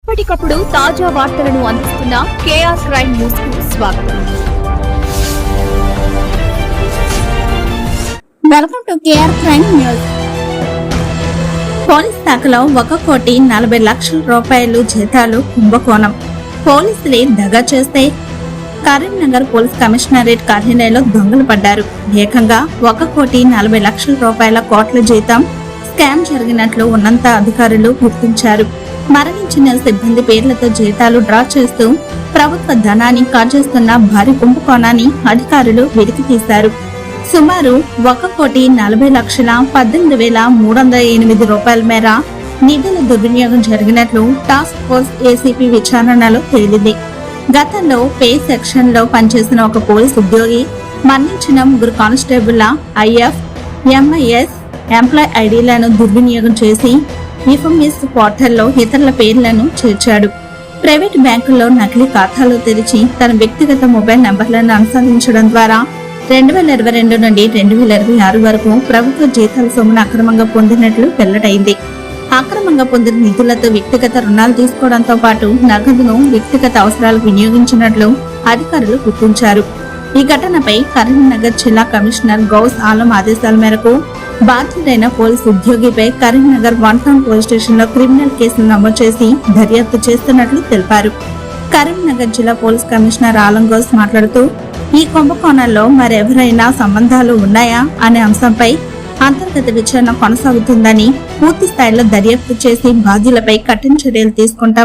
ఎప్పటికప్పుడు తాజా వార్తలను అందిస్తున్న కేఆర్ క్రైమ్ న్యూస్ కు స్వాగతం. Welcome to KR crime news. Police శాఖలో 1,40,00,000 రూపాయలు జీతాలు కుంభకోణం. పోలీసులే దగా చేస్తే కరీంనగర్ పోలీస్ కమిషనరేట్ కార్యాలయంలో దొంగలు పడ్డారు. ఏకంగా 1,40,00,000 రూపాయల కోట్ల జీతం స్కామ్ జరిగినట్లు ఉన్నంత అధికారులు గుర్తించారు. మరణించిన సిబ్బంది పేర్లతో జీతాలు డ్రా చేస్తూ ప్రభుత్వ ధనాన్ని కాజేస్తున్న భారీ కుంభకోణాన్ని అధికారులు వెలికి తీశారు. సుమారు 1,40,18,308 రూపాయల మేర నిధుల దుర్వినియోగం జరిగినట్లు టాస్క్ ఫోర్స్ ఏసీపీ విచారణలో తేలింది. గతంలో పే సెక్షన్ లో పనిచేసిన ఒక పోలీస్ ఉద్యోగి మరణించిన 3 కానిస్టేబుళ్ల ఐఎఫ్, ఎంఐఎస్ ఎంప్లాయ్ ఐడీలను దుర్వినియోగం చేసి ఇన్ఫర్మేస్ పోర్టల్లో ఇతరుల పేర్లను చేర్చాడు. ప్రైవేట్ బ్యాంకుల్లో నకిలీ ఖాతాలు తెరిచి తన వ్యక్తిగత మొబైల్ నంబర్లను అనుసంధించడం ద్వారా 2022 నుండి 2026 వరకు ప్రభుత్వ జీతాల సొమ్మును అక్రమంగా పొందినట్లు వెల్లడైంది. అక్రమంగా పొందిన నిధులతో వ్యక్తిగత రుణాలు తీసుకోవడంతో పాటు నగదును వ్యక్తిగత అవసరాలకు వినియోగించినట్లు అధికారులు గుర్తించారు. ఈ ఘటనపై కరీంనగర్ జిల్లా కమిషనర్ గౌస్ ఆలం ఆదేశాల మేరకు బాధ్యుడైన పోలీసు ఉద్యోగిపై కరీంనగర్ 1 టౌన్ పోలీస్ స్టేషన్ లో క్రిమినల్ కేసులు నమోదు చేసి దర్యాప్తు చేస్తున్నట్లు తెలిపారు. కరీంనగర్ జిల్లా పోలీస్ కమిషనర్ ఆలం గౌస్ మాట్లాడుతూ, ఈ కుంభకోణంలో మరెవరైనా సంబంధాలు ఉన్నాయా అనే అంశంపై అంతర్గత విచారణ కొనసాగుతుందని, పూర్తి స్థాయిలో దర్యాప్తు చేసి బాధ్యులపై కఠిన చర్యలు తీసుకుంటాం